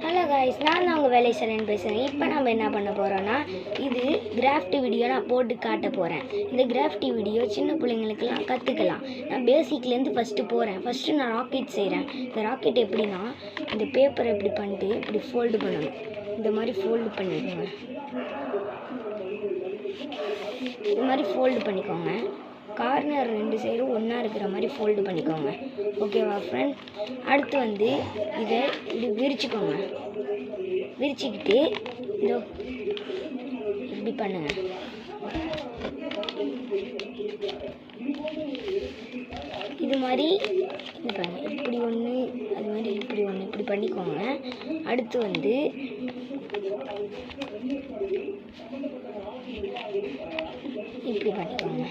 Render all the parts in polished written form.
Hello guys, நான் தான் உங்கள் வேலை சரன் பேசுகிறேன். இப்போ நம்ம என்ன பண்ண போகிறோன்னா, இது கிராஃப்ட் வீடியோ நான் போட்டு காட்ட போகிறேன். இந்த கிராஃப்ட் வீடியோ சின்ன பிள்ளைங்களுக்கெல்லாம் கற்றுக்கலாம். நான் பேசிக்லேருந்து ஃபஸ்ட்டு நான் ராக்கெட் செய்கிறேன். இந்த ராக்கெட் எப்படின்னா, இந்த பேப்பரை இப்படி பண்ணிட்டு இப்படி ஃபோல்டு பண்ணணும். இந்த மாதிரி ஃபோல்டு பண்ணிக்கோங்க. இது மாதிரி ஃபோல்டு பண்ணிக்கோங்க. கார்னர் 2 சைடும் ஒன்றா இருக்கிற மாதிரி ஃபோல்டு பண்ணிக்கோங்க. ஓகேவா ஃப்ரெண்ட்? அடுத்து இதை இப்படி விரிச்சுக்கோங்க. விரிச்சுக்கிட்டு இதோ இப்படி பண்ணுங்க. இது மாதிரி இது பாருங்க, இப்படி ஒன்று, அது மாதிரி இப்படி ஒன்று, இப்படி பண்ணிக்கோங்க. அடுத்து இப்படி பண்ணிக்கோங்க.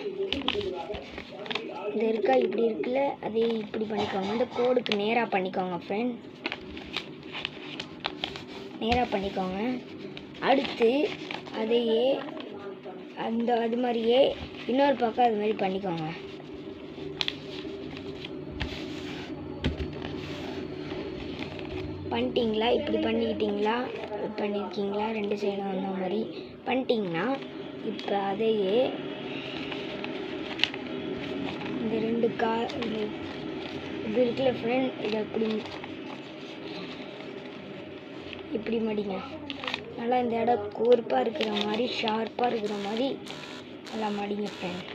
இது இருக்கா, இப்படி இருக்குல்ல, அதே இப்படி பண்ணிக்கோங்க. இந்த கோடுக்கு நேராக பண்ணிக்கோங்க ஃப்ரெண்ட், நேராக பண்ணிக்கோங்க. அடுத்து அதையே அது மாதிரியே இன்னொரு பக்கம் அது மாதிரி பண்ணிக்கோங்க. பண்ணிட்டீங்களா? இப்படி பண்ணியிருக்கீங்களா? 2 சைடும் அந்த மாதிரி பண்ணிட்டீங்கன்னா, இப்போ அதையே இந்த 2 இது இருக்குல்ல ஃப்ரெண்ட், இதை இப்படி மடிங்க. நல்லா இந்த இடம் கூர்ப்பாக இருக்கிற மாதிரி, ஷார்ப்பாக இருக்கிற மாதிரி நல்லா மடிங்க ஃப்ரெண்ட்ஸ்.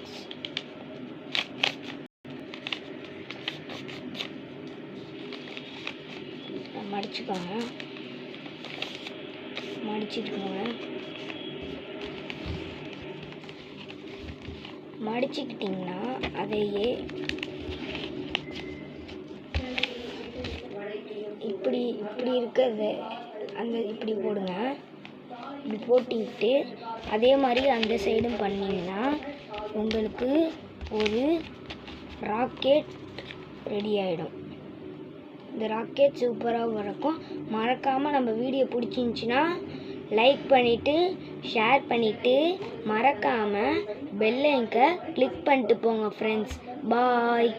மடிச்சுக்கோங்க. மடிச்சுக்கிட்டிங்கன்னா அதையே இப்படி இருக்கிறது இப்படி போடுங்க. இப்படி போட்டிக்கிட்டு அதே மாதிரி அந்த சைடும் பண்ணிங்கன்னா உங்களுக்கு ஒரு ராக்கெட் ரெடி ஆகிடும். இந்த ராக்கெட் சூப்பராக இருக்கும். மறக்காமல் நம்ம வீடியோ பிடிச்சிருந்துச்சின்னா லைக் பண்ணிவிட்டு ஷேர் பண்ணிவிட்டு மறக்காமல் பெல் ஐக்கனை கிளிக் பண்ணிட்டு போங்க ஃப்ரெண்ட்ஸ். பாய்.